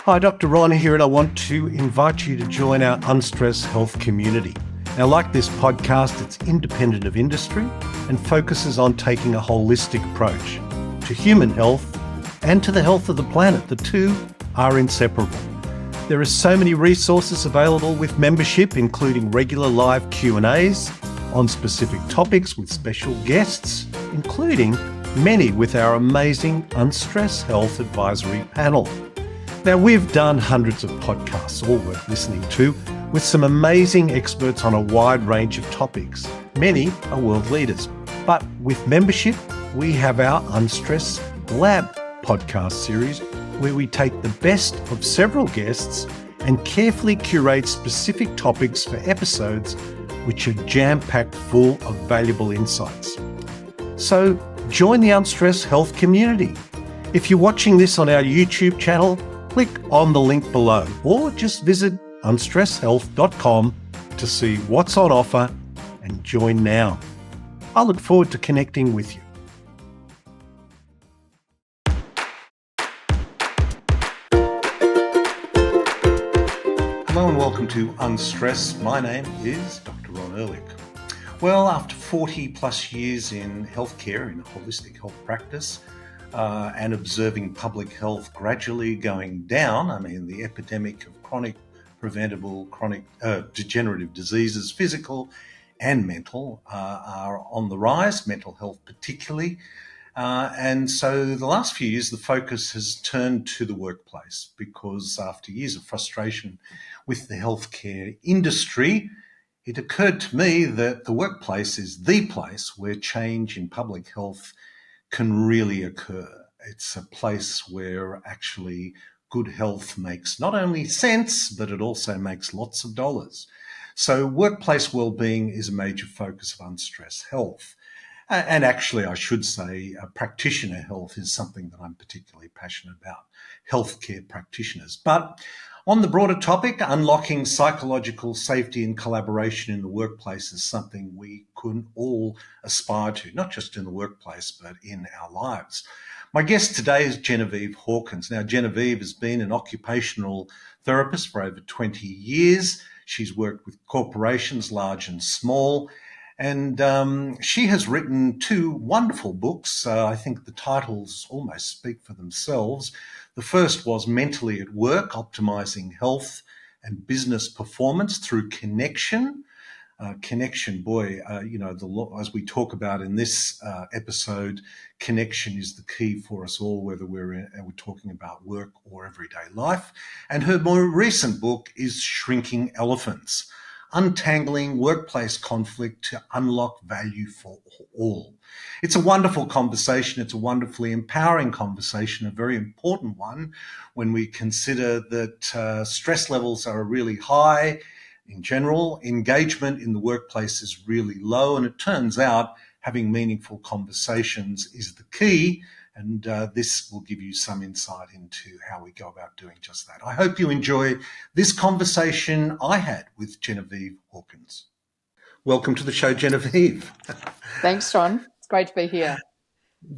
Hi, Dr. Ron here, and I want to invite you to join our Unstress Health community. Now, like this podcast, it's independent of industry and focuses on taking a holistic approach to human health and to the health of the planet. The two are inseparable. There are so many resources available with membership, including regular live Q&As on specific topics with special guests, including many with our amazing Unstress Health Advisory Panel. Now, we've done hundreds of podcasts, all worth listening to, with some amazing experts on a wide range of topics. Many are world leaders. But with membership, we have our Unstress Lab podcast series, where we take the best of several guests and carefully curate specific topics for episodes which are jam-packed full of valuable insights. So join the Unstress Health community. If you're watching this on our YouTube channel, click on the link below or just visit unstresshealth.com to see what's on offer and join now. I look forward to connecting with you. Hello and welcome to Unstress. My name is Dr. Ron Ehrlich. Well, after 40 plus years in healthcare, in holistic health practice, and observing public health gradually going down, the epidemic of chronic, degenerative diseases, physical and mental, are on the rise, mental health particularly. And so the last few years, the focus has turned to the workplace because after years of frustration with the healthcare industry, it occurred to me that the workplace is the place where change in public health can really occur. It's a place where actually good health makes not only sense, but it also makes lots of dollars. So workplace wellbeing is a major focus of Unstress Health. And actually, I should say, practitioner health is something that I'm particularly passionate about, healthcare practitioners. But on the broader topic, unlocking psychological safety and collaboration in the workplace is something we could all aspire to, not just in the workplace, but in our lives. My guest today is Genevieve Hawkins. Now, Genevieve has been an occupational therapist for over 20 years. She's worked with corporations, large and small, and she has written two wonderful books. I think the titles almost speak for themselves. The first was Mentally at Work, Optimizing Health and Business Performance Through Connection. As we talk about in this episode, connection is the key for us all, whether we're talking about work or everyday life. And her more recent book is Shrinking Elephants, Untangling Workplace Conflict to Unlock Value for All. It's a wonderful conversation. It's a wonderfully empowering conversation, a very important one when we consider that stress levels are really high. In general, engagement in the workplace is really low, and it turns out having meaningful conversations is the key, and this will give you some insight into how we go about doing just that. I hope you enjoy this conversation I had with Genevieve Hawkins. Welcome to the show, Genevieve. Thanks, Ron. It's great to be here.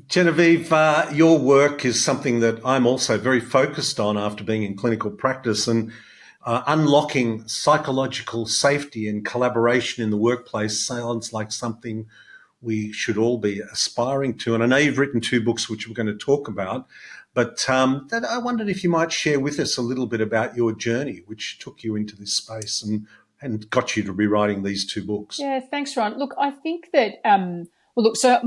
Genevieve, your work is something that I'm also very focused on after being in clinical practice, and unlocking psychological safety and collaboration in the workplace sounds like something we should all be aspiring to. And I know you've written two books, which we're going to talk about, but I wondered if you might share with us a little bit about your journey, which took you into this space and got you to be writing these two books. Yeah, thanks, Ron. Look, I think that so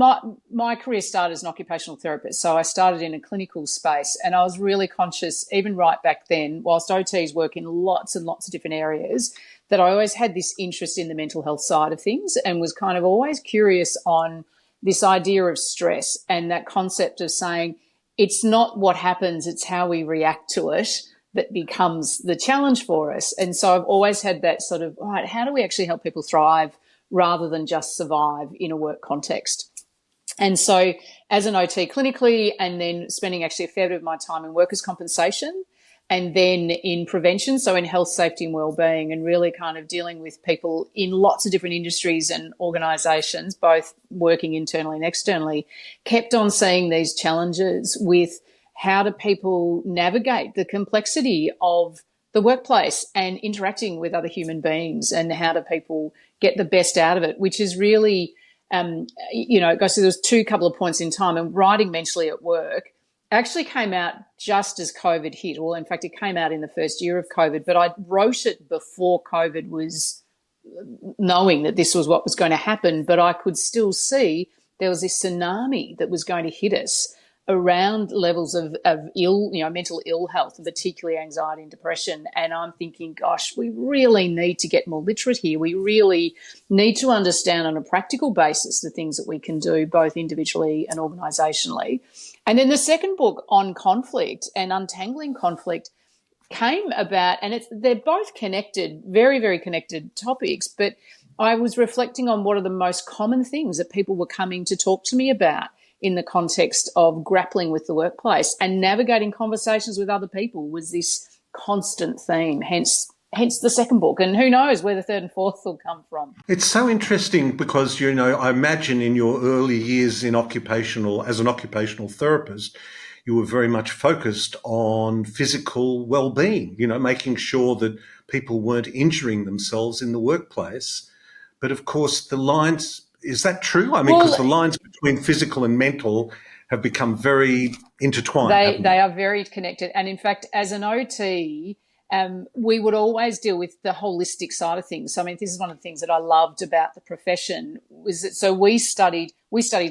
my career started as an occupational therapist. So I started in a clinical space, and I was really conscious, even right back then, whilst OTs work in lots and lots of different areas, that I always had this interest in the mental health side of things and was kind of always curious on this idea of stress and that concept of saying it's not what happens, it's how we react to it that becomes the challenge for us. And so I've always had that sort of, all right, how do we actually help people thrive rather than just survive in a work context? And so as an OT clinically, and then spending actually a fair bit of my time in workers' compensation, and then in prevention, so in health, safety and wellbeing, and really kind of dealing with people in lots of different industries and organisations, both working internally and externally, kept on seeing these challenges with how do people navigate the complexity of the workplace and interacting with other human beings, and how do people get the best out of it, which is really, it goes through those couple of points in time. And writing mentally at work actually came out just as COVID hit. Well, in fact, it came out in the first year of COVID, but I wrote it before COVID was, knowing that this was what was going to happen, but I could still see there was this tsunami that was going to hit us around levels of mental ill health, and particularly anxiety and depression. And I'm thinking, gosh, we really need to get more literate here. We really need to understand on a practical basis the things that we can do, both individually and organisationally. And then the second book on conflict and untangling conflict came about, and they're both connected, very, very connected topics, but I was reflecting on what are the most common things that people were coming to talk to me about in the context of grappling with the workplace, and navigating conversations with other people was this constant theme, hence the second book. And who knows where the third and fourth will come from. It's so interesting because, I imagine in your early years as an occupational therapist, you were very much focused on physical well-being, making sure that people weren't injuring themselves in the workplace. But of course, the lines, is that true? I mean, because the lines between physical and mental have become very intertwined. They are very connected. And in fact, as an OT, we would always deal with the holistic side of things. So, I mean, this is one of the things that I loved about the profession, was that so we studied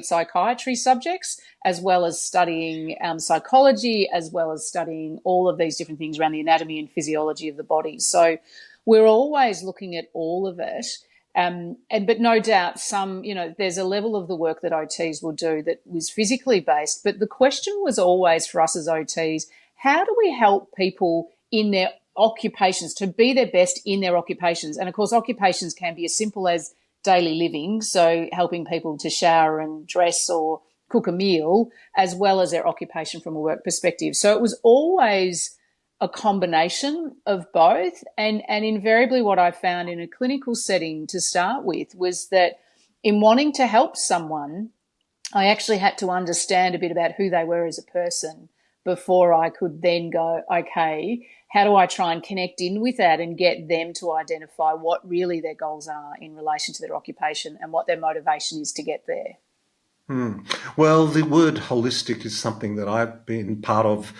psychiatry subjects, as well as studying psychology, as well as studying all of these different things around the anatomy and physiology of the body. So we're always looking at all of it. But no doubt there's a level of the work that OTs will do that was physically based. But the question was always for us as OTs, how do we help people in their occupations to be their best in their occupations? And of course, occupations can be as simple as daily living, so helping people to shower and dress or cook a meal, as well as their occupation from a work perspective. So it was always a combination of both. And invariably what I found in a clinical setting to start with was that in wanting to help someone, I actually had to understand a bit about who they were as a person before I could then go, okay, how do I try and connect in with that and get them to identify what really their goals are in relation to their occupation and what their motivation is to get there. Well, the word holistic is something that I've been part of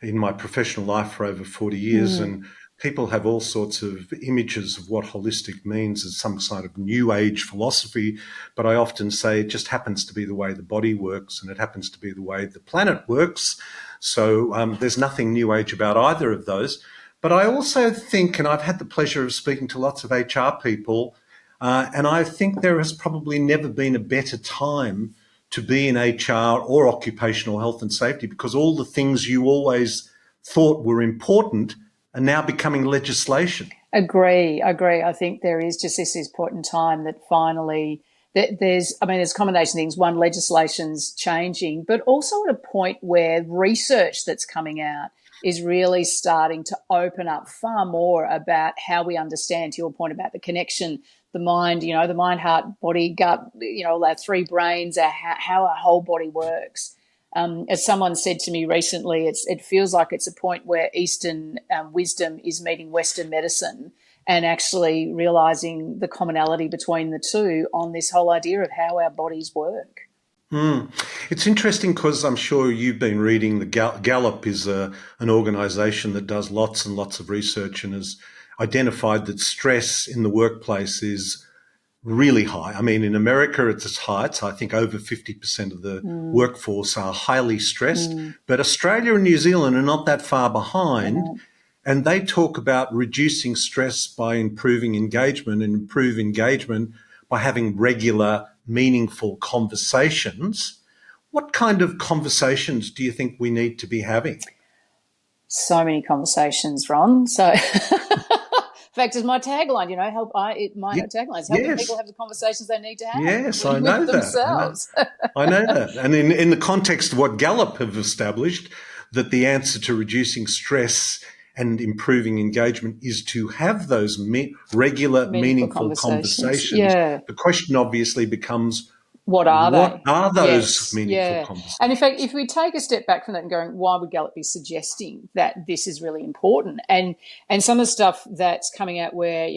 in my professional life for over 40 years, and people have all sorts of images of what holistic means as some sort of new age philosophy, but I often say it just happens to be the way the body works, and it happens to be the way the planet works. So there's nothing new age about either of those. But I also think, and I've had the pleasure of speaking to lots of HR people, and I think there has probably never been a better time to be in HR or occupational health and safety, because all the things you always thought were important are now becoming legislation. Agree. I think there is just this point in time that finally there's a combination of things. One, legislation's changing, but also at a point where research that's coming out is really starting to open up far more about how we understand, to your point about the connection, the mind, the mind, heart, body, gut, our three brains, how our whole body works. As someone said to me recently, it feels like it's a point where Eastern wisdom is meeting Western medicine, and actually realising the commonality between the two on this whole idea of how our bodies work. It's interesting because I'm sure you've been reading the Gallup is an organisation that does lots and lots of research and has identified that stress in the workplace is really high. I mean, in America, it's its heights. I think over 50% of the workforce are highly stressed. But Australia and New Zealand are not that far behind. And they talk about reducing stress by improving engagement, and improve engagement by having regular, meaningful conversations. What kind of conversations do you think we need to be having? So many conversations, Ron. So... In fact, it's my tagline, my tagline is helping people have the conversations they need to have. Yes, I know themselves. I know that. And in the context of what Gallup have established, that the answer to reducing stress and improving engagement is to have those regular, meaningful conversations. Yeah. The question obviously becomes, What are What they? are those Yes, meaningful yeah. And in fact, conversations? if we take a step back from that and going, why would Gallup be suggesting that this is really important? And some of the stuff that's coming out where,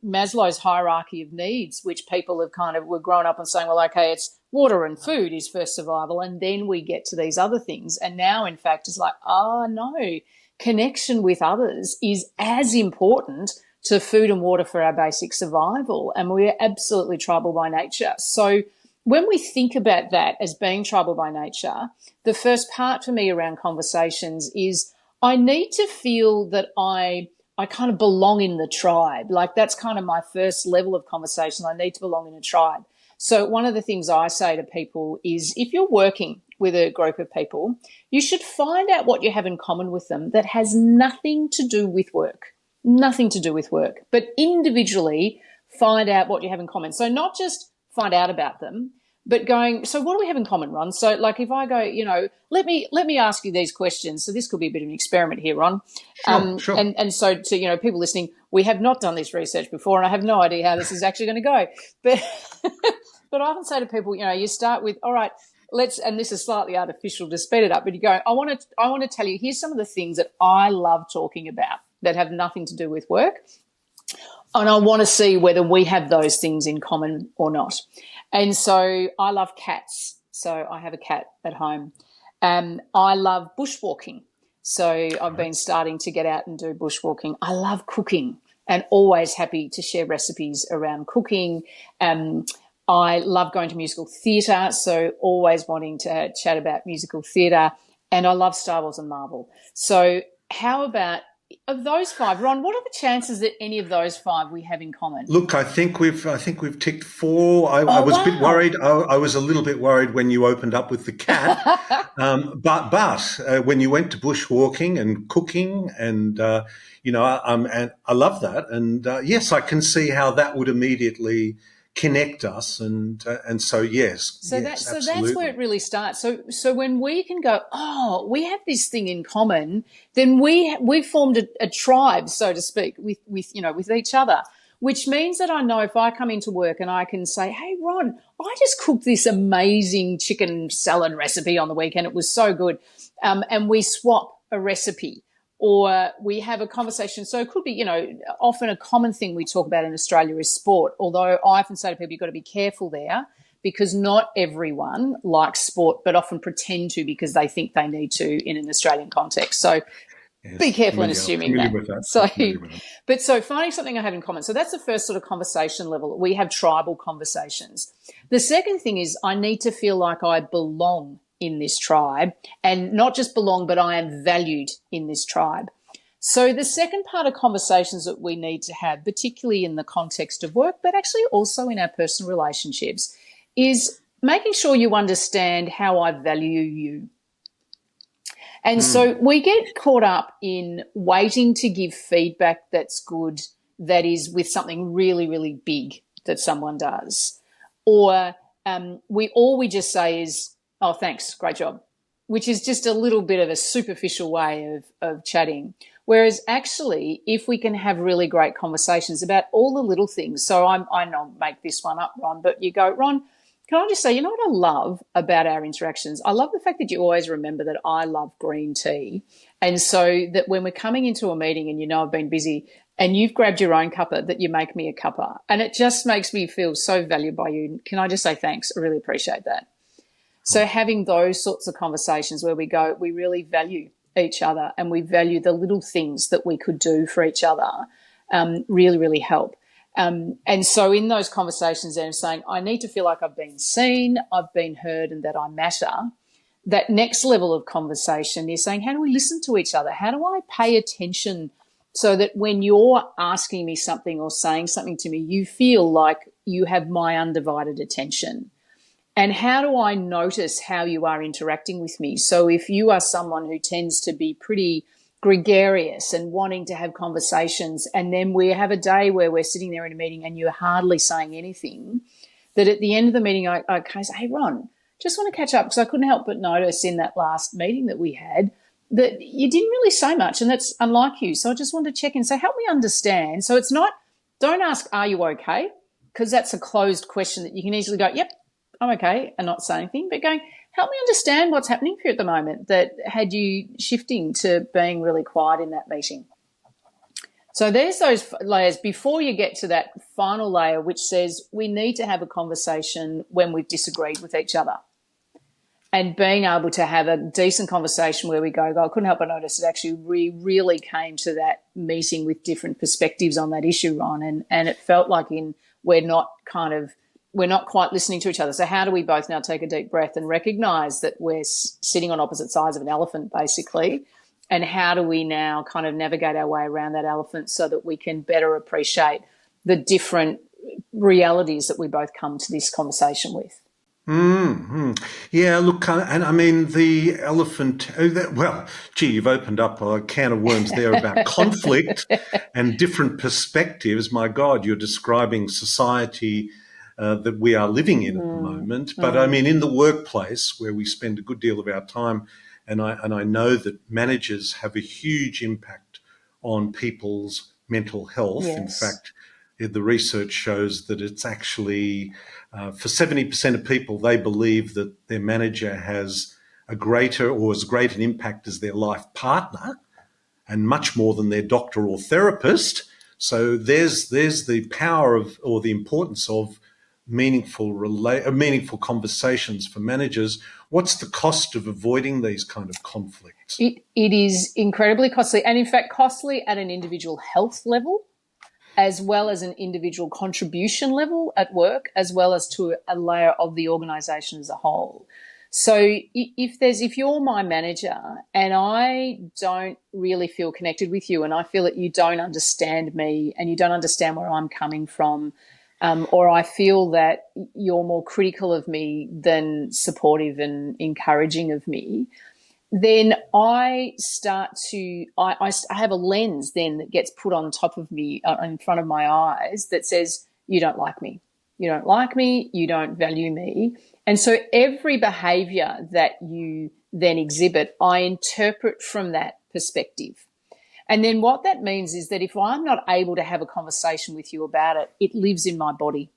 Maslow's hierarchy of needs, which people have kind of were growing up and saying, well, okay, it's water and food is first survival, and then we get to these other things. And now, in fact, it's like, oh no, connection with others is as important to food and water for our basic survival. And we're absolutely tribal by nature. So when we think about that as being tribal by nature, the first part for me around conversations is I need to feel that I kind of belong in the tribe. Like that's kind of my first level of conversation. I need to belong in a tribe. So one of the things I say to people is if you're working with a group of people, you should find out what you have in common with them that has nothing to do with work. Nothing to do with work, but individually find out what you have in common. So not just find out about them, but going, so what do we have in common, Ron? So like if I go, let me ask you these questions. So this could be a bit of an experiment here, Ron. Sure. And so to, people listening, we have not done this research before and I have no idea how this is actually going to go. But, but I often say to people, you start with, all right, and this is slightly artificial to speed it up, but you go, I want to tell you, here's some of the things that I love talking about that have nothing to do with work. And I want to see whether we have those things in common or not. And so I love cats. So I have a cat at home. I love bushwalking. So I've been starting to get out and do bushwalking. I love cooking and always happy to share recipes around cooking. I love going to musical theatre, so always wanting to chat about musical theatre. And I love Star Wars and Marvel. So how about of those five, Ron, what are the chances that any of those five we have in common? Look, I think we've ticked four. I was a bit Wow. worried. I was a little bit worried when you opened up with the cat, but when you went to bushwalking and cooking, and and I love that. And yes, I can see how that would immediately connect us, and so yes, That's where absolutely. it really starts. So when we can go, oh, we have this thing in common, then we've formed a tribe, so to speak, with each other. Which means that I know if I come into work and I can say, hey, Ron, I just cooked this amazing chicken salad recipe on the weekend. It was so good. And we swap a recipe. Or we have a conversation. So it could be, often a common thing we talk about in Australia is sport, although I often say to people, you've got to be careful there because not everyone likes sport, but often pretend to because they think they need to in an Australian context. So be Yes, careful in assuming familiar that. with that. So, Familiar with it. but so finding something I have in common. So that's the first sort of conversation level. We have tribal conversations. The second thing is I need to feel like I belong in this tribe, and not just belong, but I am valued in this tribe. So the second part of conversations that we need to have, particularly in the context of work, but actually also in our personal relationships, is making sure you understand how I value you. And so we get caught up in waiting to give feedback that's good, that is with something really, really big that someone does. Or all we just say is, oh, thanks, great job, which is just a little bit of a superficial way of chatting. Whereas actually, if we can have really great conversations about all the little things, so I know I'll make this one up, Ron, but you go, Ron, can I just say, you know what I love about our interactions? I love the fact that you always remember that I love green tea. And so that when we're coming into a meeting and I've been busy and you've grabbed your own cuppa, that you make me a cuppa. And it just makes me feel so valued by you. Can I just say thanks? I really appreciate that. So having those sorts of conversations where we go, we really value each other and we value the little things that we could do for each other really, really help. And so in those conversations, I'm saying, I need to feel like I've been seen, I've been heard, and that I matter. That next level of conversation is saying, how do we listen to each other? How do I pay attention so that when you're asking me something or saying something to me, you feel like you have my undivided attention? And how do I notice how you are interacting with me? So if you are someone who tends to be pretty gregarious and wanting to have conversations, and then we have a day where we're sitting there in a meeting and you're hardly saying anything, that at the end of the meeting I kind of say, hey, Ron, just want to catch up because I couldn't help but notice in that last meeting that we had that you didn't really say much, and that's unlike you. So I just wanted to check in. So help me understand. So it's not, don't ask, are you okay? Because that's a closed question that you can easily go, yep, I'm okay, and not say anything, but going, help me understand what's happening for you at the moment that had you shifting to being really quiet in that meeting. So there's those layers before you get to that final layer, which says we need to have a conversation when we've disagreed with each other. And being able to have a decent conversation where we go, I couldn't help but notice it actually we really came to that meeting with different perspectives on that issue, Ron. And it felt like we're not quite listening to each other. So how do we both now take a deep breath and recognise that we're sitting on opposite sides of an elephant, basically? And how do we now kind of navigate our way around that elephant so that we can better appreciate the different realities that we both come to this conversation with? Mm-hmm. Yeah, look, and I mean, the elephant, well, gee, you've opened up a can of worms there about conflict and different perspectives. My God, you're describing society that we are living in at the moment. But I mean, in the workplace where we spend a good deal of our time, and I know that managers have a huge impact on people's mental health. Yes. In fact, the research shows that it's actually for 70% of people, they believe that their manager has a greater or as great an impact as their life partner, and much more than their doctor or therapist. So there's the power of, or the importance of, meaningful conversations for managers. What's the cost of avoiding these kind of conflicts? It is incredibly costly, and in fact costly at an individual health level, as well as an individual contribution level at work, as well as to a layer of the organisation as a whole. So if you're my manager and I don't really feel connected with you, and I feel that you don't understand me and you don't understand where I'm coming from, or I feel that you're more critical of me than supportive and encouraging of me, then I start to, I have a lens then that gets put on top of me, in front of my eyes, that says, you don't like me. You don't like me. You don't value me. And so every behaviour that you then exhibit, I interpret from that perspective. And then what that means is that if I'm not able to have a conversation with you about it, it lives in my body.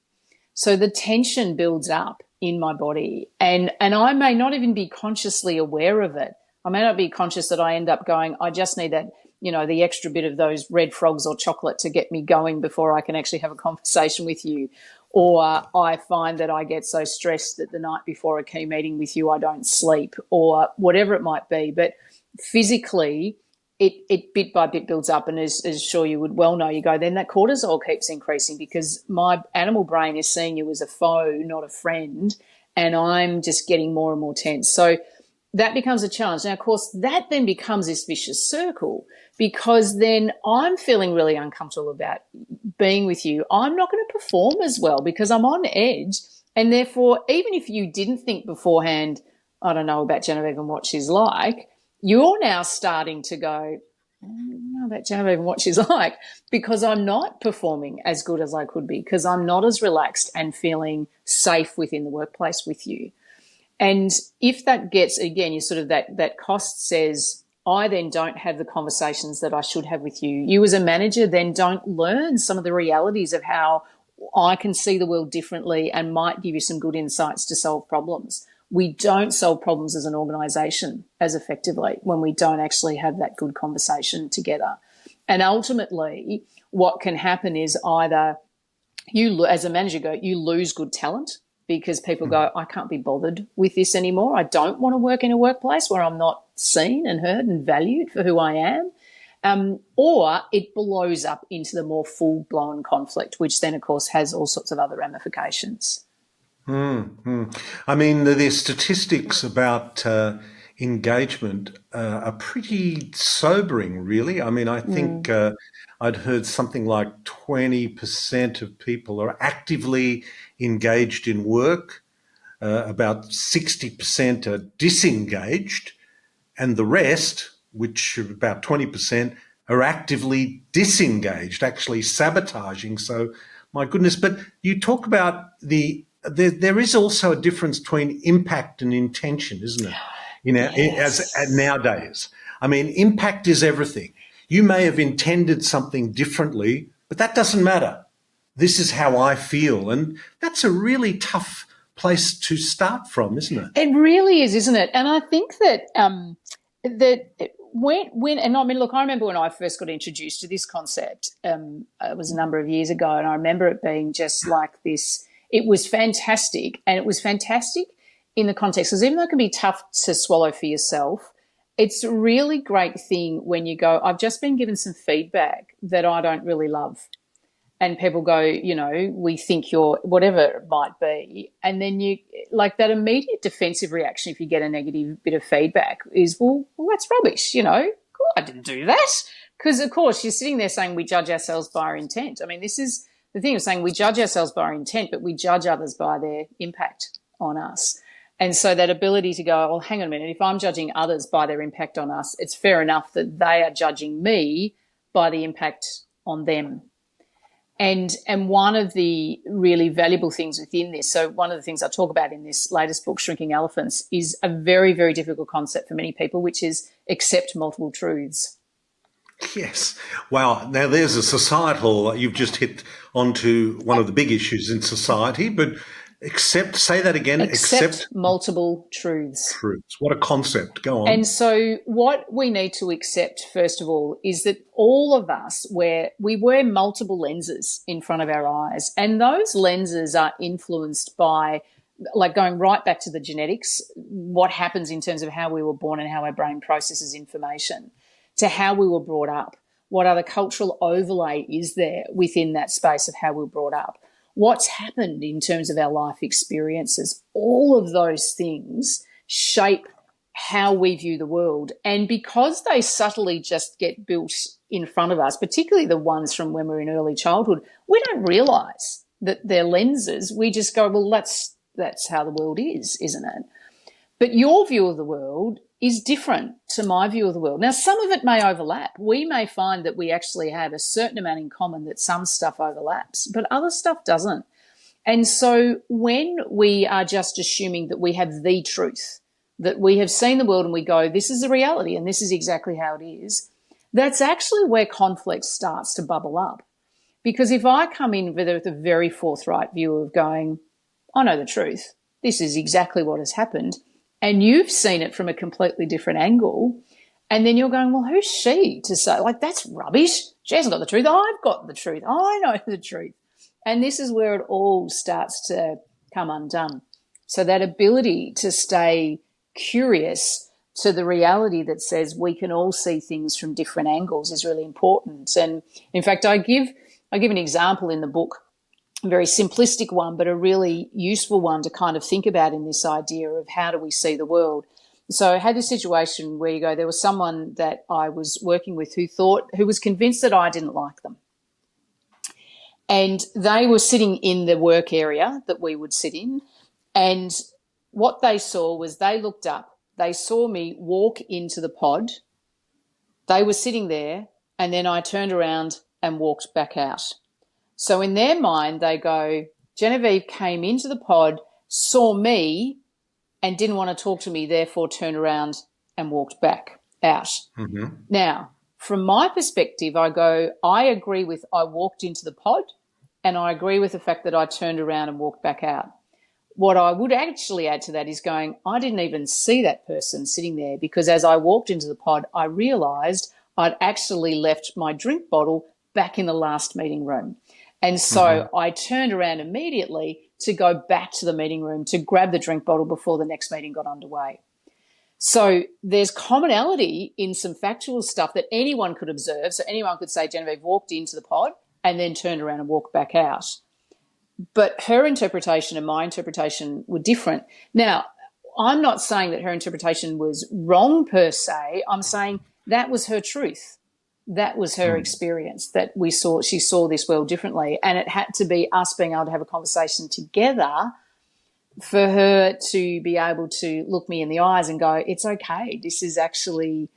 So the tension builds up in my body, and I may not even be consciously aware of it. I may not be conscious that I end up going, I just need that, the extra bit of those red frogs or chocolate to get me going before I can actually have a conversation with you. Or I find that I get so stressed that the night before a key meeting with you, I don't sleep, or whatever it might be. But physically, it bit by bit builds up, and as sure you would well know, you go, then that cortisol keeps increasing because my animal brain is seeing you as a foe, not a friend, and I'm just getting more and more tense. So that becomes a challenge. Now, of course, that then becomes this vicious circle, because then I'm feeling really uncomfortable about being with you. I'm not going to perform as well because I'm on edge, and therefore, even if you didn't think beforehand, I don't know about Genevieve and what she's like, you're now starting to go, I don't know about Genevieve and what she's like, because I'm not performing as good as I could be, because I'm not as relaxed and feeling safe within the workplace with you. And if that gets, again, you sort of that cost says, I then don't have the conversations that I should have with you. You as a manager then don't learn some of the realities of how I can see the world differently and might give you some good insights to solve problems. We don't solve problems as an organisation as effectively when we don't actually have that good conversation together. And ultimately, what can happen is either you, as a manager, you lose good talent because people go, I can't be bothered with this anymore. I don't want to work in a workplace where I'm not seen and heard and valued for who I am. Or it blows up into the more full-blown conflict, which then, of course, has all sorts of other ramifications. I mean, the statistics about engagement are pretty sobering, really. I mean, I think I'd heard something like 20% of people are actively engaged in work, about 60% are disengaged, and the rest, which are about 20%, are actively disengaged, actually sabotaging. So, my goodness, but you talk about there is also a difference between impact and intention, isn't it? Yes. As nowadays. I mean, impact is everything. You may have intended something differently, but that doesn't matter. This is how I feel. And that's a really tough place to start from, isn't it? It really is, isn't it? And I think that when and I mean, look, I remember when I first got introduced to this concept. It was a number of years ago, and I remember it being just like this. It was fantastic, and it was fantastic in the context, because even though it can be tough to swallow for yourself, it's a really great thing when you go, I've just been given some feedback that I don't really love. And people go, we think you're whatever it might be. And then you, like, that immediate defensive reaction if you get a negative bit of feedback is, well that's rubbish, I didn't do that. Because, of course, you're sitting there saying we judge ourselves by our intent. I mean, this is the thing of saying we judge ourselves by our intent, but we judge others by their impact on us. And so that ability to go, well, hang on a minute, if I'm judging others by their impact on us, it's fair enough that they are judging me by the impact on them. And one of the really valuable things within this, so one of the things I talk about in this latest book, Shrinking Elephants, is a very, very difficult concept for many people, which is accept multiple truths. Yes. Wow. Now there's a societal, you've just hit onto one of the big issues in society, but say that again. Accept multiple truths. What a concept. Go on. And so what we need to accept, first of all, is that all of us, we wear multiple lenses in front of our eyes, and those lenses are influenced by, like, going right back to the genetics, what happens in terms of how we were born and how our brain processes information, to how we were brought up, what other cultural overlay is there within that space of how we were brought up, what's happened in terms of our life experiences. All of those things shape how we view the world. And because they subtly just get built in front of us, particularly the ones from when we're in early childhood, we don't realise that they're lenses. We just go, well, that's how the world is, isn't it? But your view of the world is different to my view of the world. Now, some of it may overlap. We may find that we actually have a certain amount in common, that some stuff overlaps, but other stuff doesn't. And so when we are just assuming that we have the truth, that we have seen the world and we go, this is the reality and this is exactly how it is, that's actually where conflict starts to bubble up. Because if I come in with a very forthright view of going, I know the truth, this is exactly what has happened, and you've seen it from a completely different angle, and then you're going, well, who's she to say, like, that's rubbish. She hasn't got the truth. I've got the truth. I know the truth. And this is where it all starts to come undone. So that ability to stay curious to the reality that says we can all see things from different angles is really important. And in fact, I give an example in the book, a very simplistic one, but a really useful one to kind of think about in this idea of how do we see the world. So I had this situation where there was someone that I was working with who was convinced that I didn't like them. And they were sitting in the work area that we would sit in. And what they saw was, they looked up, they saw me walk into the pod. They were sitting there, and then I turned around and walked back out. So in their mind, they go, Genevieve came into the pod, saw me and didn't want to talk to me, therefore turned around and walked back out. Mm-hmm. Now, from my perspective, I go, I agree with I walked into the pod, and I agree with the fact that I turned around and walked back out. What I would actually add to that is going, I didn't even see that person sitting there, because as I walked into the pod, I realised I'd actually left my drink bottle back in the last meeting room. And so I turned around immediately to go back to the meeting room to grab the drink bottle before the next meeting got underway. So there's commonality in some factual stuff that anyone could observe. So anyone could say Genevieve walked into the pod and then turned around and walked back out. But her interpretation and my interpretation were different. Now, I'm not saying that her interpretation was wrong per se. I'm saying that was her truth. That was her experience, that she saw this world differently. And it had to be us being able to have a conversation together for her to be able to look me in the eyes and go, it's okay. This is actually,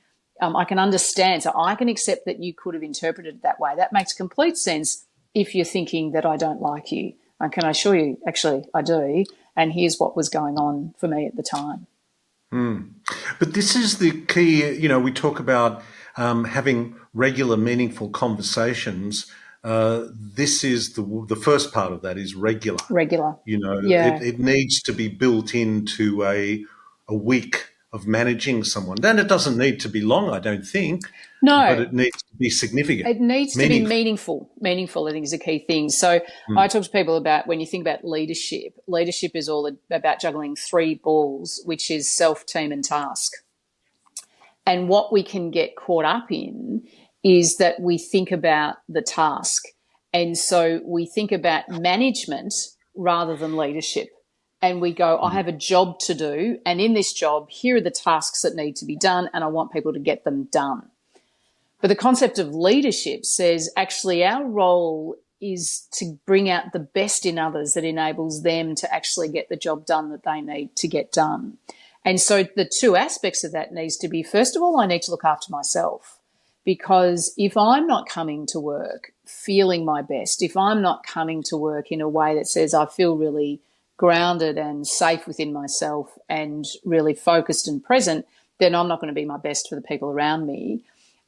I can understand. So I can accept that you could have interpreted it that way. That makes complete sense if you're thinking that I don't like you. And can I assure you, actually, I do. And here's what was going on for me at the time. But this is the key, we talk about having regular, meaningful conversations this is the first part of that is regular. Regular. You know, Yeah. it needs to be built into a week of managing someone. Then it doesn't need to be long, I don't think, but No, it needs to be significant, it needs to be meaningful. meaningful. Meaningful, I think, is a key thing. So I talk to people about when you think about leadership, leadership is all about juggling three balls, which is self, team, and task. And what we can get caught up in is that we think about the task. And so we think about management rather than leadership. And we go, I have a job to do. And in this job, here are the tasks that need to be done. And I want people to get them done. But the concept of leadership says actually our role is to bring out the best in others that enables them to actually get the job done that they need to get done. And so the two aspects of that needs to be, first of all, I need to look after myself, because if I'm not coming to work feeling my best, if I'm not coming to work in a way that says I feel really grounded and safe within myself and really focused and present, then I'm not going to be my best for the people around me.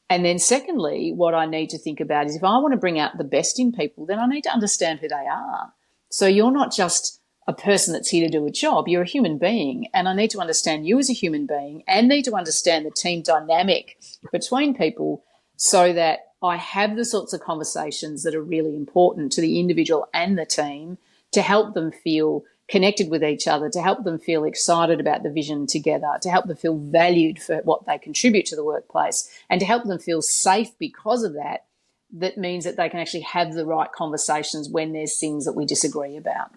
And then secondly, what I need to think about is if I want to bring out the best in people, then I need to understand who they are. So you're not just a person that's here to do a job, you're a human being. And I need to understand you as a human being and need to understand the team dynamic between people so that I have the sorts of conversations that are really important to the individual and the team to help them feel connected with each other, to help them feel excited about the vision together, to help them feel valued for what they contribute to the workplace, and to help them feel safe because of that. That means that they can actually have the right conversations when there's things that we disagree about.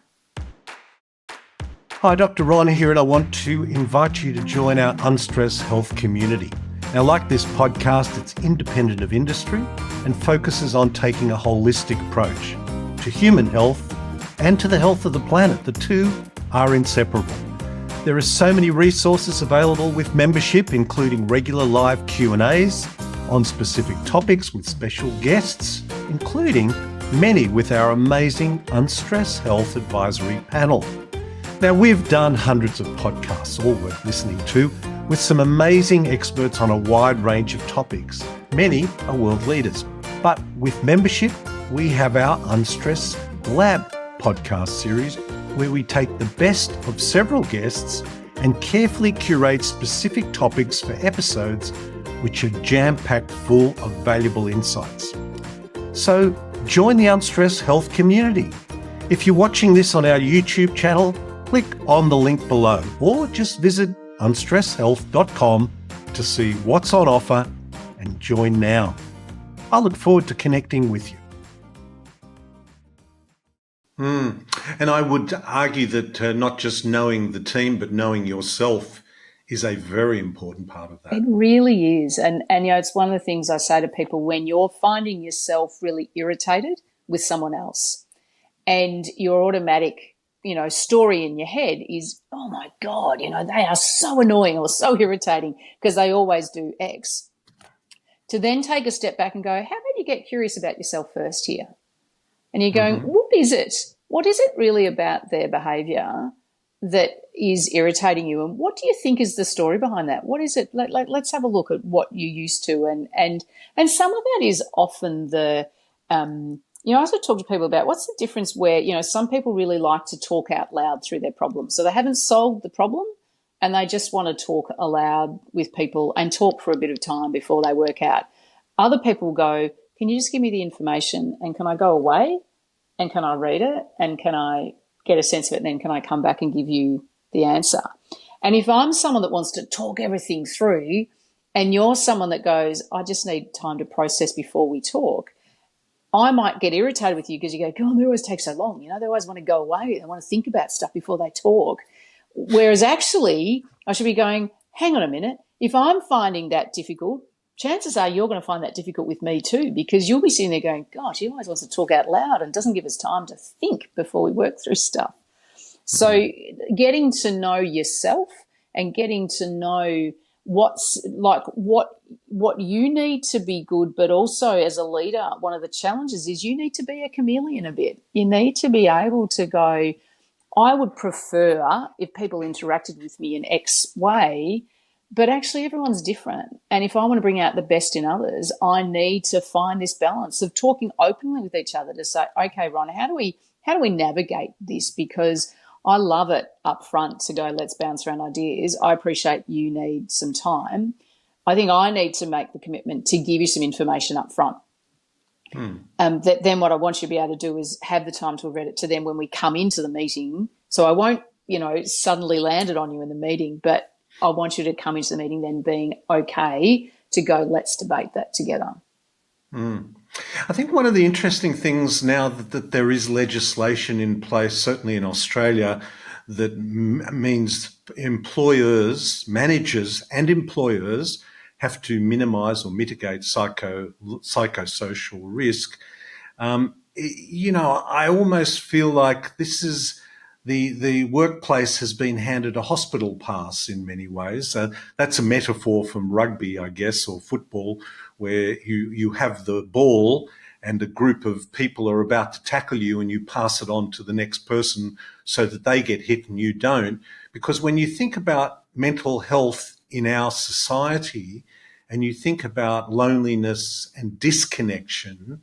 Hi, Dr. Ron here, and I want to invite you to join our Unstress Health community. Now, like this podcast, it's independent of industry and focuses on taking a holistic approach to human health and to the health of the planet. The two are inseparable. There are so many resources available with membership, including regular live Q&As on specific topics with special guests, including many with our amazing Unstress Health Advisory Panel. Now, we've done hundreds of podcasts, all worth listening to, with some amazing experts on a wide range of topics. Many are world leaders. But with membership, we have our Unstress Lab podcast series where we take the best of several guests and carefully curate specific topics for episodes which are jam-packed full of valuable insights. So join the Unstress Health community. If you're watching this on our YouTube channel, click on the link below or just visit unstresshealth.com to see what's on offer and join now. I look forward to connecting with you. And I would argue that not just knowing the team, but knowing yourself is a very important part of that. It really is. And it's one of the things I say to people when you're finding yourself really irritated with someone else and your automatic, story in your head is, oh my God, they are so annoying or so irritating because they always do X. To then take a step back and go, how about you get curious about yourself first here? And you're going, what is it? What is it really about their behaviour that is irritating you? And what do you think is the story behind that? What is it? Let's have a look at what you used to. And some of that is often the, I also talk to people about what's the difference where, some people really like to talk out loud through their problems. So they haven't solved the problem and they just want to talk aloud with people and talk for a bit of time before they work out. Other people go, can you just give me the information and can I go away and can I read it and can I get a sense of it and then can I come back and give you the answer? And if I'm someone that wants to talk everything through and you're someone that goes, I just need time to process before we talk, I might get irritated with you because you go, God, they always take so long. They always want to go away. They want to think about stuff before they talk. Whereas actually I should be going, hang on a minute. If I'm finding that difficult, chances are you're going to find that difficult with me too, because you'll be sitting there going, gosh, he always wants to talk out loud and doesn't give us time to think before we work through stuff. So getting to know yourself and getting to know what's like what you need to be good, but also as a leader, one of the challenges is you need to be a chameleon a bit. You need to be able to go, I would prefer if people interacted with me in X way, But actually everyone's different. And if I want to bring out the best in others, I need to find this balance of talking openly with each other to say, okay, Ron, how do we navigate this? Because I love it up front to go, let's bounce around ideas. I appreciate you need some time. I think I need to make the commitment to give you some information up front. Then what I want you to be able to do is have the time to have read it to them when we come into the meeting. So I won't, suddenly land it on you in the meeting, but I want you to come into the meeting then being okay to go, let's debate that together. I think one of the interesting things now that there is legislation in place, certainly in Australia, that means employers, managers and employers have to minimise or mitigate psychosocial risk. I almost feel like this is the workplace has been handed a hospital pass in many ways. That's a metaphor from rugby, I guess, or football, where you have the ball and a group of people are about to tackle you and you pass it on to the next person so that they get hit and you don't. Because when you think about mental health in our society and you think about loneliness and disconnection,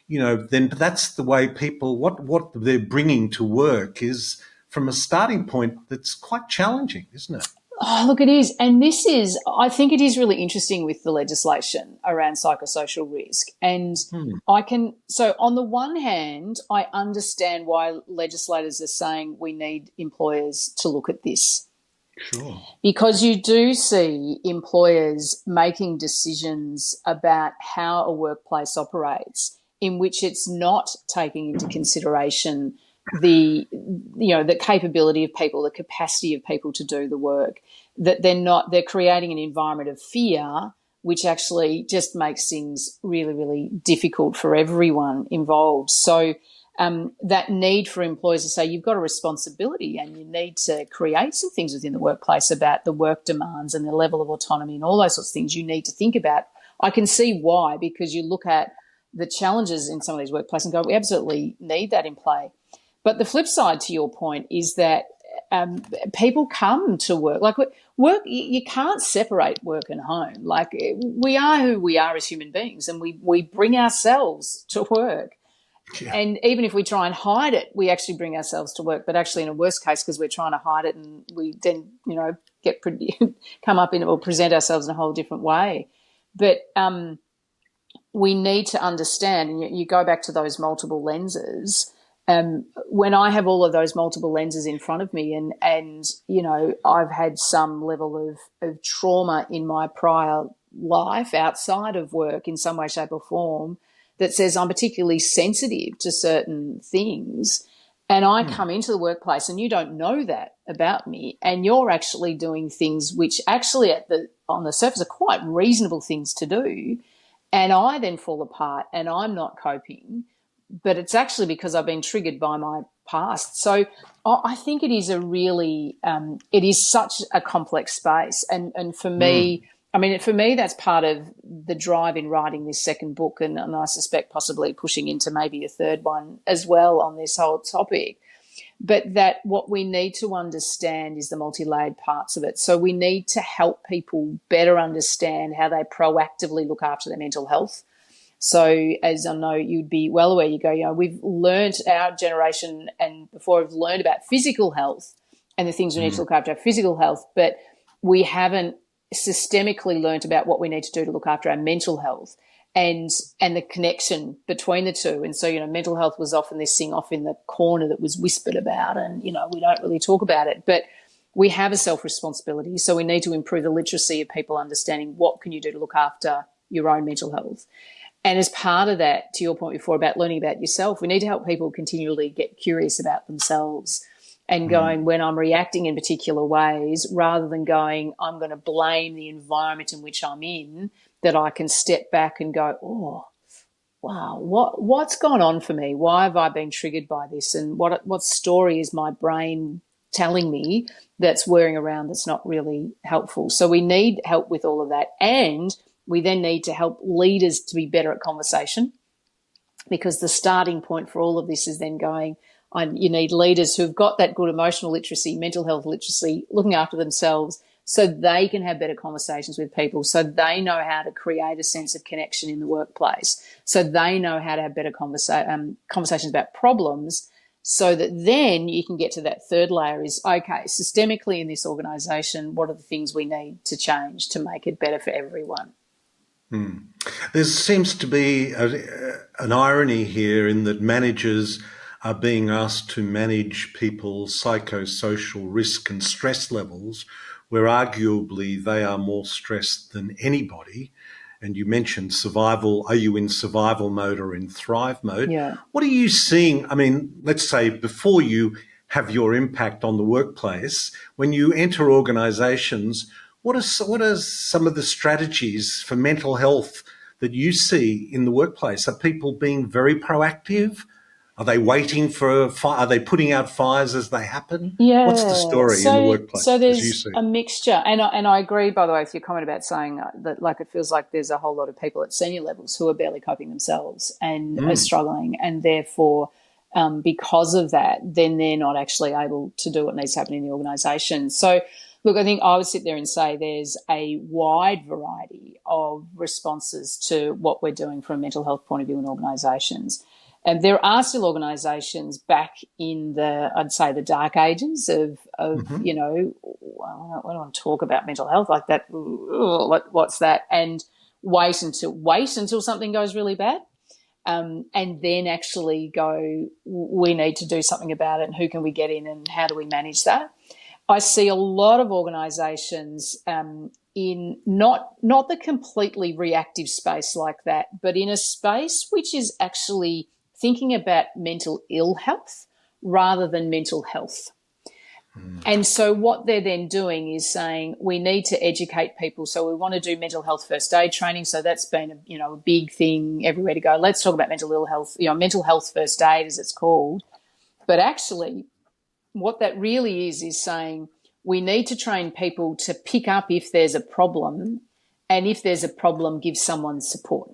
then that's the way people, what they're bringing to work is from a starting point that's quite challenging, isn't it? Oh, look, it is. And I think it is really interesting with the legislation around psychosocial risk. And so on the one hand, I understand why legislators are saying we need employers to look at this. Sure. Because you do see employers making decisions about how a workplace operates in which it's not taking into consideration the capability of people, the capacity of people to do the work, that they're creating an environment of fear, which actually just makes things really, really difficult for everyone involved. So that need for employers to say you've got a responsibility and you need to create some things within the workplace about the work demands and the level of autonomy and all those sorts of things you need to think about. I can see why, because you look at the challenges in some of these workplaces and go, we absolutely need that in play. But the flip side to your point is that people come to work. Like work, you can't separate work and home. Like we are who we are as human beings and we bring ourselves to work. Yeah. And even if we try and hide it, we actually bring ourselves to work. But actually in a worst case, because we're trying to hide it and we then, come up in it or present ourselves in a whole different way. But we need to understand, and you go back to those multiple lenses. When I have all of those multiple lenses in front of me and I've had some level of trauma in my prior life outside of work in some way, shape or form that says I'm particularly sensitive to certain things, and I come into the workplace and you don't know that about me and you're actually doing things which actually on the surface are quite reasonable things to do, and I then fall apart and I'm not coping, but it's actually because I've been triggered by my past. So I think it is it is such a complex space. And for me, for me, that's part of the drive in writing this second book, and I suspect possibly pushing into maybe a third one as well on this whole topic. But that what we need to understand is the multi-layered parts of it. So we need to help people better understand how they proactively look after their mental health. So as I know you'd be well aware, we've learnt, our generation and before have learned about physical health and the things we need to look after our physical health, but we haven't systemically learnt about what we need to do to look after our mental health and the connection between the two. And so, mental health was often this thing off in the corner that was whispered about and, we don't really talk about it. But we have a self-responsibility, so we need to improve the literacy of people understanding what can you do to look after your own mental health. And as part of that, to your point before about learning about yourself, we need to help people continually get curious about themselves and going, when I'm reacting in particular ways, rather than going, I'm going to blame the environment in which I'm in, that I can step back and go, oh, wow, what's gone on for me? Why have I been triggered by this? And what story is my brain telling me that's whirring around that's not really helpful? So we need help with all of that. And we then need to help leaders to be better at conversation, because the starting point for all of this is then going, you need leaders who've got that good emotional literacy, mental health literacy, looking after themselves, so they can have better conversations with people, so they know how to create a sense of connection in the workplace, so they know how to have better conversations about problems, so that then you can get to that third layer is, okay, systemically in this organisation, what are the things we need to change to make it better for everyone? There seems to be an irony here in that managers are being asked to manage people's psychosocial risk and stress levels, where arguably they are more stressed than anybody. And you mentioned survival. Are you in survival mode or in thrive mode? Yeah. What are you seeing? I mean, let's say before you have your impact on the workplace, when you enter organisations, what are some of the strategies for mental health that you see in the workplace? Are people being very proactive? Are they waiting for a fire? Are they putting out fires as they happen? What's the Yeah, story in the so workplace as you there's see a it? mixture, and I agree, by the way, with your comment about saying that, like, it feels like there's a whole lot of people at senior levels who are barely coping themselves and are struggling, and therefore, because of that, then they're not actually able to do what needs to happen in the organisation. So, look, I think I would sit there and say there's a wide variety of responses to what we're doing from a mental health point of view in organisations. And there are still organisations back in I'd say, the dark ages of Mm-hmm. I don't want to talk about mental health like that. What's that? And wait until something goes really bad, and then actually go, we need to do something about it, and who can we get in, and how do we manage that? I see a lot of organisations in not the completely reactive space like that, but in a space which is actually thinking about mental ill health rather than mental health. And so what they're then doing is saying we need to educate people. So we want to do mental health first aid training. So that's been a big thing everywhere to go. Let's talk about mental ill health, mental health first aid as it's called. But actually what that really is saying we need to train people to pick up if there's a problem, and if there's a problem, give someone support.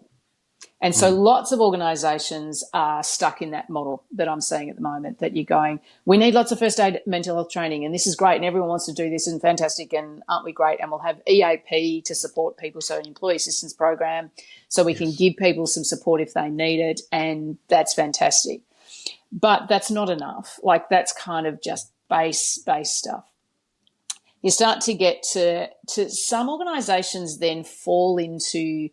And so lots of organisations are stuck in that model that I'm seeing at the moment, that you're going, we need lots of first aid mental health training, and this is great, and everyone wants to do this, and fantastic, and aren't we great? And we'll have EAP to support people, so an employee assistance program, so we can give people some support if they need it, and that's fantastic. But that's not enough. Like, that's kind of just base stuff. You start to get to some organisations then fall into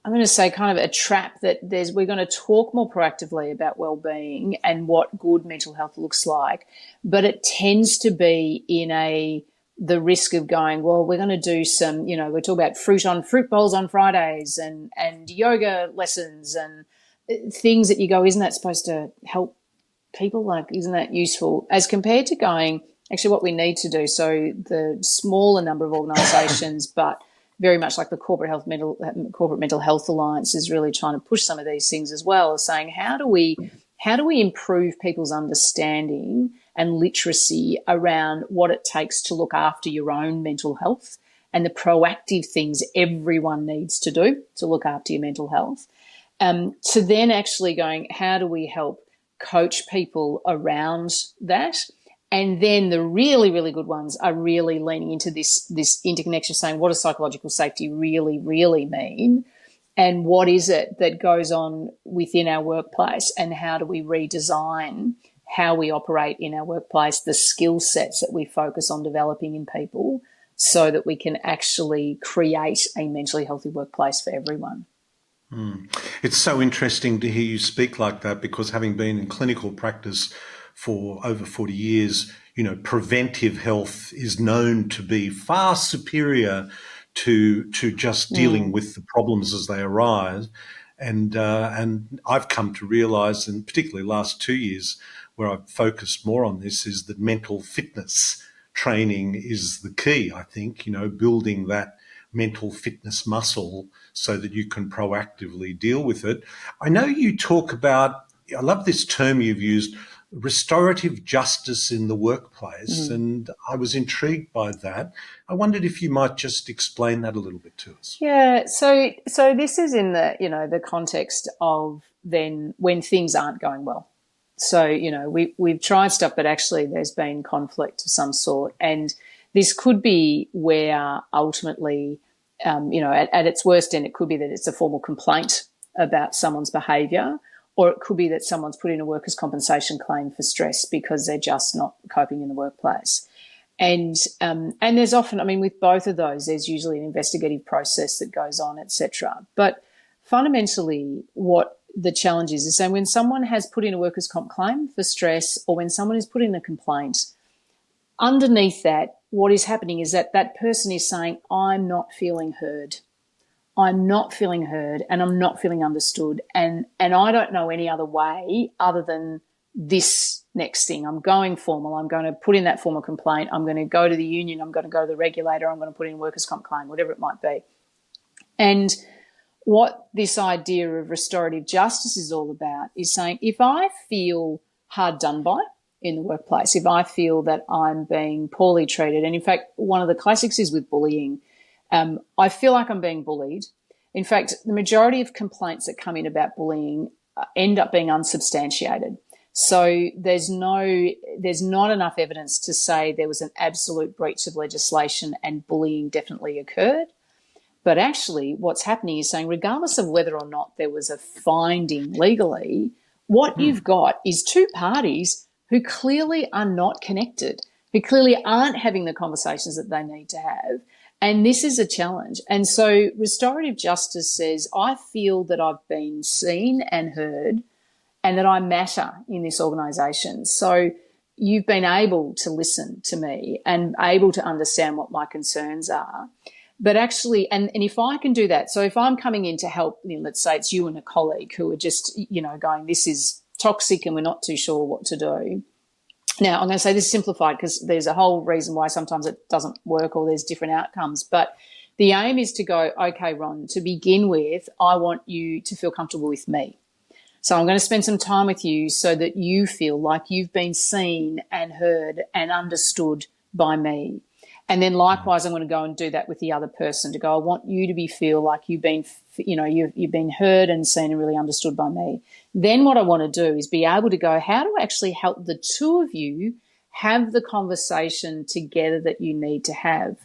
I'm going to say kind of a trap that we're going to talk more proactively about wellbeing and what good mental health looks like, but it tends to be in the risk of going, well, we're going to do some, we talk about fruit bowls on Fridays and yoga lessons and things that you go, isn't that supposed to help people? Like, isn't that useful? As compared to going, actually what we need to do, so the smaller number of organisations, but very much like the Corporate Mental Health Alliance is really trying to push some of these things as well, is saying how do we improve people's understanding and literacy around what it takes to look after your own mental health and the proactive things everyone needs to do to look after your mental health, to then actually going, how do we help coach people around that? And then the really, really good ones are really leaning into this interconnection, saying what does psychological safety really, really mean? And what is it that goes on within our workplace, and how do we redesign how we operate in our workplace, the skill sets that we focus on developing in people, so that we can actually create a mentally healthy workplace for everyone. It's so interesting to hear you speak like that, because having been in clinical practice for over 40 years, preventive health is known to be far superior to just dealing with the problems as they arise. And I've come to realise, and particularly last 2 years, where I've focused more on this, is that mental fitness training is the key. I think, building that mental fitness muscle so that you can proactively deal with it. I know you talk about, I love this term you've used, restorative justice in the workplace, and I was intrigued by that. I wondered if you might just explain that a little bit to us. Yeah, so this is in the context of then when things aren't going well. So we've tried stuff, but actually there's been conflict of some sort, and this could be where ultimately, at its worst end, it could be that it's a formal complaint about someone's behaviour, or it could be that someone's put in a workers' compensation claim for stress because they're just not coping in the workplace. And there's often, with both of those, there's usually an investigative process that goes on, etc. But fundamentally, what the challenge is that when someone has put in a workers' comp claim for stress, or when someone has put in a complaint, underneath that, what is happening is that that person is saying, I'm not feeling heard. I'm not feeling heard, and I'm not feeling understood. And I don't know any other way other than this next thing. I'm going formal. I'm going to put in that formal complaint. I'm going to go to the union. I'm going to go to the regulator. I'm going to put in a workers' comp claim, whatever it might be. And what this idea of restorative justice is all about is saying, if I feel hard done by in the workplace, if I feel that I'm being poorly treated, and in fact, one of the classics is with bullying. I feel like I'm being bullied. In fact, the majority of complaints that come in about bullying end up being unsubstantiated. So there's not enough evidence to say there was an absolute breach of legislation and bullying definitely occurred. But actually what's happening is saying, regardless of whether or not there was a finding legally, what you've got is two parties who clearly are not connected, who clearly aren't having the conversations that they need to have. And this is a challenge. And so restorative justice says, I feel that I've been seen and heard and that I matter in this organisation. So you've been able to listen to me and able to understand what my concerns are. But actually, and if I can do that, so if I'm coming in to help, let's say it's you and a colleague who are just, going, this is toxic and we're not too sure what to do. Now, I'm going to say this is simplified because there's a whole reason why sometimes it doesn't work or there's different outcomes. But the aim is to go, okay, Ron, to begin with, I want you to feel comfortable with me. So I'm going to spend some time with you so that you feel like you've been seen and heard and understood by me. And then likewise, I'm going to go and do that with the other person to go, I want you to feel like you've been, you've been heard and seen and really understood by me. Then what I want to do is be able to go, how do I actually help the two of you have the conversation together that you need to have,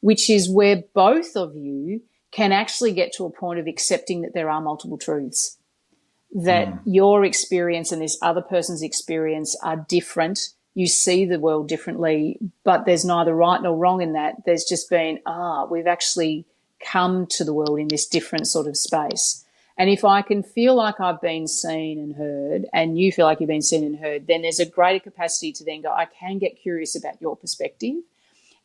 which is where both of you can actually get to a point of accepting that there are multiple truths, that your experience and this other person's experience are different. You see the world differently, but there's neither right nor wrong in that. There's just been, we've actually come to the world in this different sort of space. And if I can feel like I've been seen and heard and you feel like you've been seen and heard, then there's a greater capacity to then go, I can get curious about your perspective,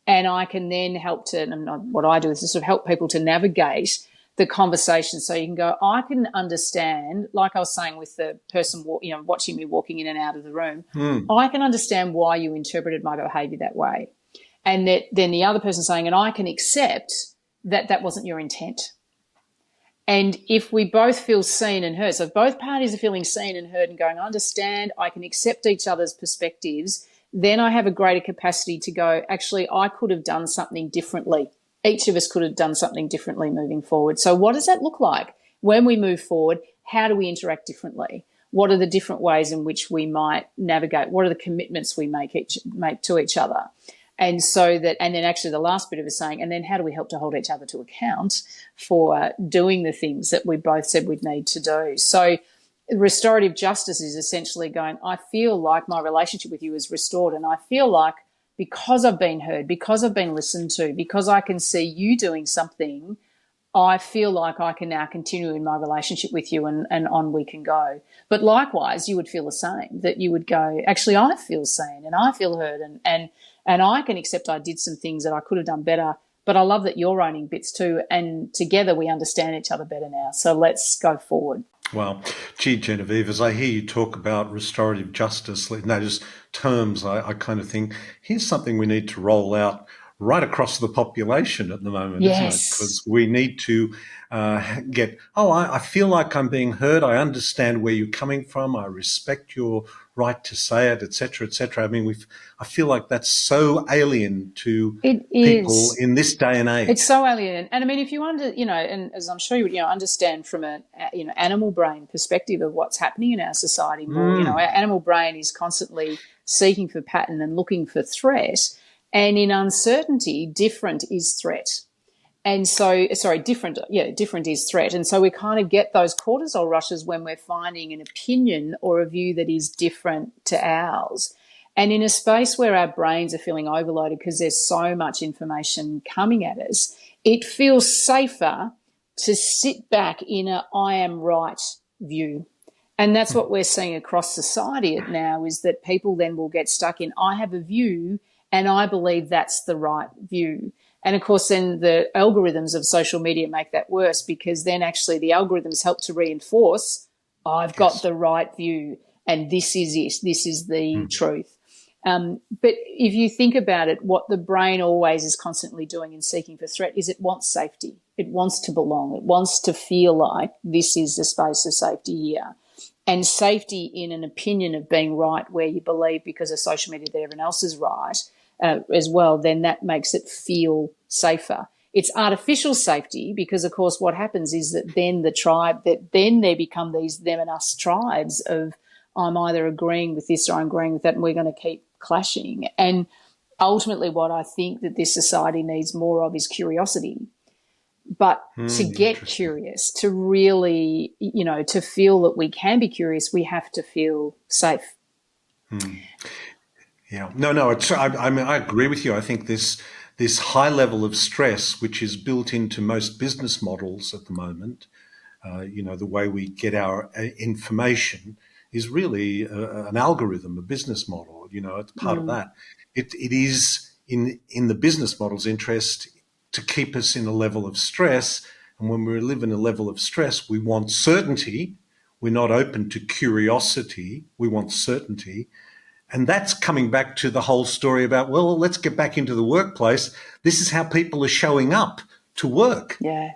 and I can then help to, and what I do is to sort of help people to navigate the conversation. So you can go, I can understand, like I was saying with the person, watching me walking in and out of the room, I can understand why you interpreted my behaviour that way. And that then the other person saying, and I can accept that that wasn't your intent. And if we both feel seen and heard, so if both parties are feeling seen and heard and going, I understand, I can accept each other's perspectives, then I have a greater capacity to go, actually, I could have done something differently. Each of us could have done something differently moving forward. So what does that look like when we move forward? How do we interact differently? What are the different ways in which we might navigate? What are the commitments we make to each other? And so that, and then actually the last bit of it saying, and then how do we help to hold each other to account for doing the things that we both said we'd need to do? So restorative justice is essentially going, I feel like my relationship with you is restored, and I feel like because I've been heard, because I've been listened to, because I can see you doing something, I feel like I can now continue in my relationship with you, and on we can go. But likewise, you would feel the same, that you would go, actually, I feel seen and I feel heard, and I can accept I did some things that I could have done better, but I love that you're owning bits too, and together we understand each other better now. So let's go forward. Well, gee, Genevieve, as I hear you talk about restorative justice, just terms, I kind of think, here's something we need to roll out right across the population at the moment, isn't it? Because we need to I feel like I'm being heard. I understand where you're coming from. I respect your right to say it, et cetera, et cetera. I feel like that's so alien to people in this day and age. It's so alien. And if you and as I'm sure you would, understand from an animal brain perspective of what's happening in our society more, our animal brain is constantly seeking for pattern and looking for threat. And in uncertainty, different is threat. And so, different is threat. And so we kind of get those cortisol rushes when we're finding an opinion or a view that is different to ours. And in a space where our brains are feeling overloaded because there's so much information coming at us, it feels safer to sit back in a I am right view. And that's what we're seeing across society now, is that people then will get stuck in I have a view and I believe that's the right view. And, of course, then the algorithms of social media make that worse, because then actually the algorithms help to reinforce I've got the right view and this is it, this is the truth. But if you think about it, what the brain always is constantly doing in seeking for threat is it wants safety. It wants to belong. It wants to feel like this is the space of safety here. And safety in an opinion of being right where you believe because of social media that everyone else is right as well, then that makes it feel safer. It's artificial safety because, of course, what happens is that then there become these them and us tribes of I'm either agreeing with this or I'm agreeing with that, and we're going to keep clashing. And ultimately what I think that this society needs more of is curiosity. But to get curious, to really, to feel that we can be curious, we have to feel safe. Yeah, no. I agree with you. I think this high level of stress, which is built into most business models at the moment, the way we get our information is really an algorithm, a business model. It's part of that. It is in the business model's interest to keep us in a level of stress. And when we live in a level of stress, we want certainty. We're not open to curiosity. We want certainty. And that's coming back to the whole story about, well, let's get back into the workplace. This is how people are showing up to work. Yeah.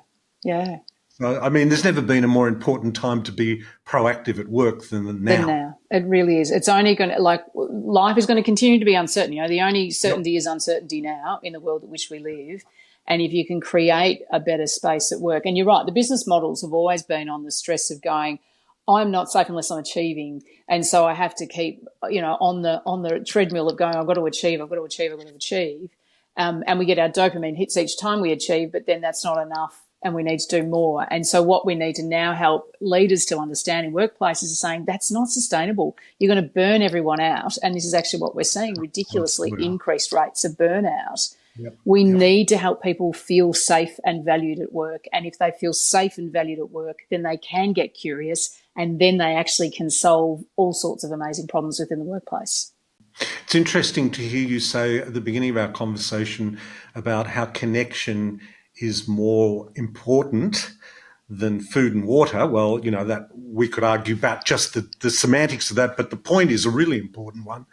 So, I mean, there's never been a more important time to be proactive at work than now. It really is. It's only going to, life is going to continue to be uncertain. The only certainty is uncertainty now in the world in which we live. And if you can create a better space at work, and you're right, the business models have always been on the stress of going, I'm not safe unless I'm achieving. And so I have to keep, on the treadmill of going, I've got to achieve. And we get our dopamine hits each time we achieve, but then that's not enough and we need to do more. And so what we need to now help leaders to understand in workplaces is saying that's not sustainable. You're going to burn everyone out. And this is actually what we're seeing, ridiculously increased rates of burnout. We need to help people feel safe and valued at work. And if they feel safe and valued at work, then they can get curious, and then they actually can solve all sorts of amazing problems within the workplace. It's interesting to hear you say at the beginning of our conversation about how connection is more important than food and water. Well, that we could argue about just the semantics of that, but the point is a really important one.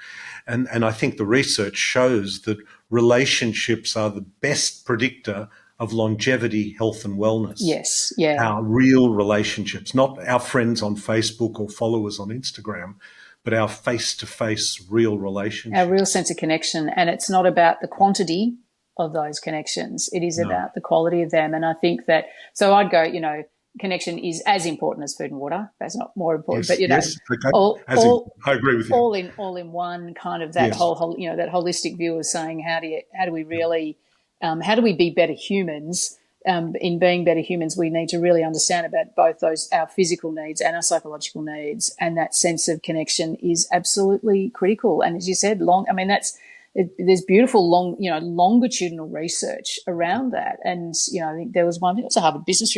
And I think the research shows that relationships are the best predictor of longevity, health and wellness. Yes, yeah. Our real relationships, not our friends on Facebook or followers on Instagram, but our face-to-face real relationships. Our real sense of connection. And it's not about the quantity of those connections. It is about the quality of them. And I think that, so I'd go, connection is as important as food and water. That's not more important, but I agree with you. All in one kind of that whole, that holistic view of saying how do we really, how do we be better humans? In being better humans, we need to really understand about both our physical needs and our psychological needs, and that sense of connection is absolutely critical. And as you said, there's beautiful longitudinal research around that. And I think there was one. It was Harvard Business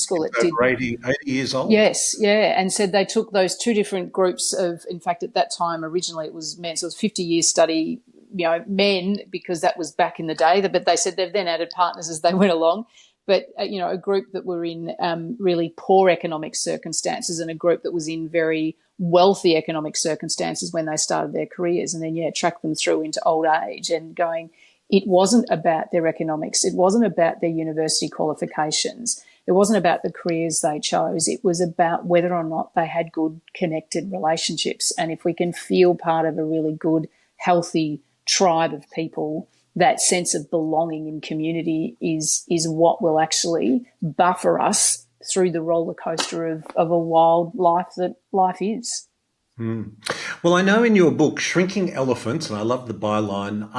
School that did over 80 years old. Yes, yeah, and said they took those two different groups of. In fact, at that time, originally it was men, so it was a 50-year study. Men, because that was back in the day. But they said they've then added partners as they went along. But, a group that were in really poor economic circumstances and a group that was in very wealthy economic circumstances when they started their careers, and then, tracked them through into old age and going, it wasn't about their economics. It wasn't about their university qualifications. It wasn't about the careers they chose. It was about whether or not they had good connected relationships. And if we can feel part of a really good, healthy tribe of people, that sense of belonging in community is what will actually buffer us through the roller coaster of a wild life that life is. Well, I know in your book, Shrinking Elephants, and I love the byline,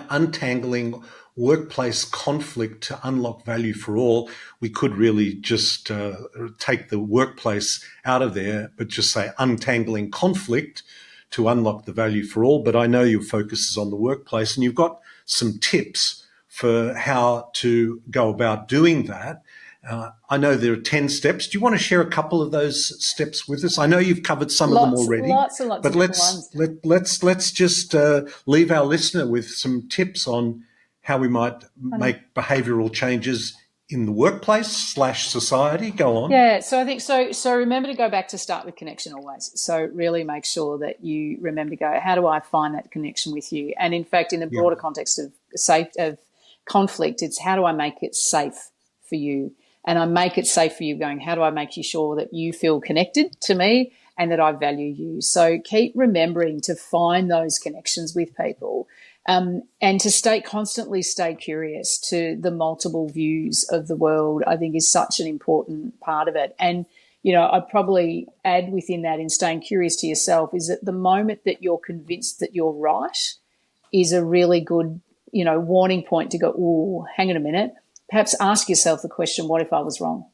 Untangling Workplace Conflict to Unlock Value for All, we could really just take the workplace out of there, but just say untangling conflict to unlock the value for all. But I know your focus is on the workplace, and you've got some tips for how to go about doing that. I know there are 10 steps. Do you want to share a couple of those steps with us? I know you've covered some of them already. Lots and lots but of ones. let's just leave our listener with some tips on how we might make behavioural changes in the workplace / society. Go on. Yeah, so I think so remember to go back to start with connection always. So really make sure that you remember to go, how do I find that connection with you? And in fact, in the broader context of conflict, it's how do I make it safe for you? And I make it safe for you going, how do I make you sure that you feel connected to me and that I value you? So keep remembering to find those connections with people, and to constantly stay curious to the multiple views of the world, I think is such an important part of it. And, I'd probably add within that, in staying curious to yourself, is that the moment that you're convinced that you're right is a really good, warning point to go, oh, hang on a minute. Perhaps ask yourself the question, what if I was wrong?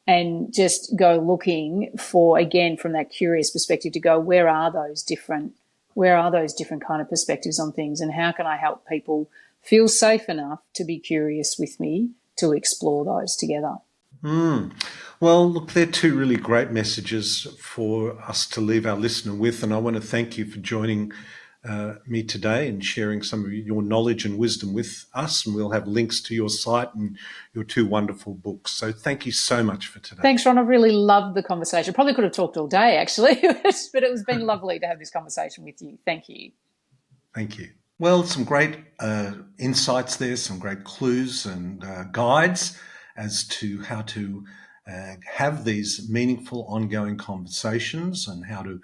And just go looking for, again, from that curious perspective, to go, where are those different kind of perspectives on things, and how can I help people feel safe enough to be curious with me to explore those together? Well, look, they're two really great messages for us to leave our listener with, and I want to thank you for joining me today and sharing some of your knowledge and wisdom with us. And we'll have links to your site and your two wonderful books. So thank you so much for today. Thanks, Ron. I've really loved the conversation. Probably could have talked all day, actually, but it has been lovely to have this conversation with you. Thank you. Thank you. Well, some great insights there, some great clues and guides as to how to have these meaningful ongoing conversations and how to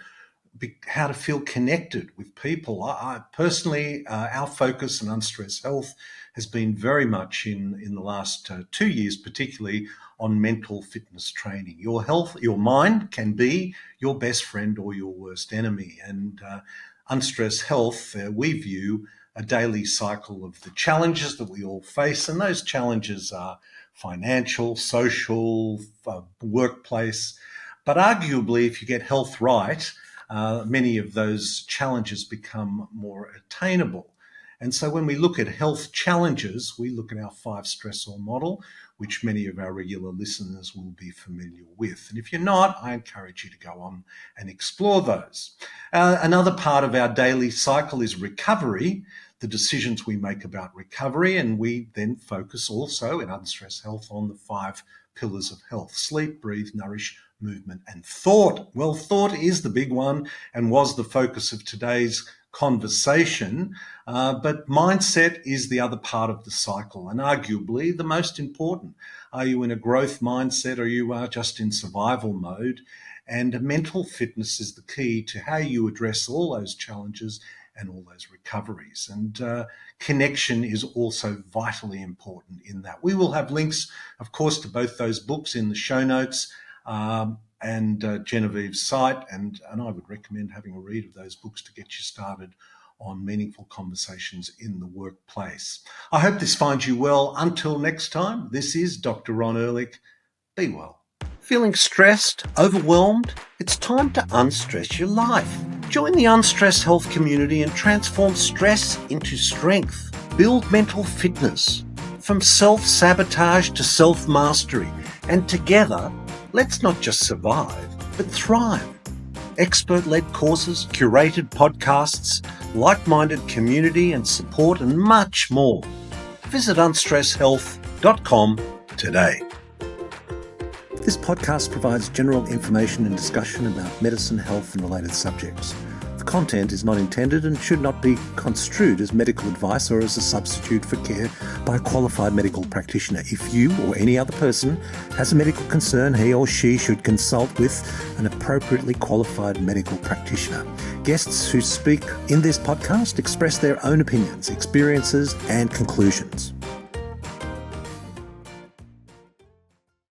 feel connected with people. I personally, our focus in Unstress Health has been very much in the last 2 years, particularly on mental fitness training. Your health, your mind can be your best friend or your worst enemy. And Unstress Health, we view a daily cycle of the challenges that we all face. And those challenges are financial, social, workplace. But arguably, if you get health right, many of those challenges become more attainable. And so when we look at health challenges, we look at our 5 stressor model, which many of our regular listeners will be familiar with. And if you're not, I encourage you to go on and explore those. Another part of our daily cycle is recovery, the decisions we make about recovery. And we then focus also in Unstress Health on the 5 pillars of health: sleep, breathe, nourish, movement, and thought. Well, thought is the big one and was the focus of today's conversation, but mindset is the other part of the cycle, and arguably the most important. Are you in a growth mindset, or you are just in survival mode? And mental fitness is the key to how you address all those challenges and all those recoveries. And connection is also vitally important in that. We will have links, of course, to both those books in the show notes, and Genevieve's site, and I would recommend having a read of those books to get you started on meaningful conversations in the workplace. I hope this finds you well. Until next time, this is Dr. Ron Ehrlich. Be well. Feeling stressed, overwhelmed? It's time to unstress your life. Join the Unstress Health community and transform stress into strength. Build mental fitness, from self-sabotage to self-mastery, and together, let's not just survive, but thrive. Expert-led courses, curated podcasts, like-minded community and support, and much more. Visit unstresshealth.com today. This podcast provides general information and discussion about medicine, health, and related subjects. The content is not intended and should not be construed as medical advice or as a substitute for care by a qualified medical practitioner. If you or any other person has a medical concern, he or she should consult with an appropriately qualified medical practitioner. Guests who speak in this podcast express their own opinions, experiences, and conclusions.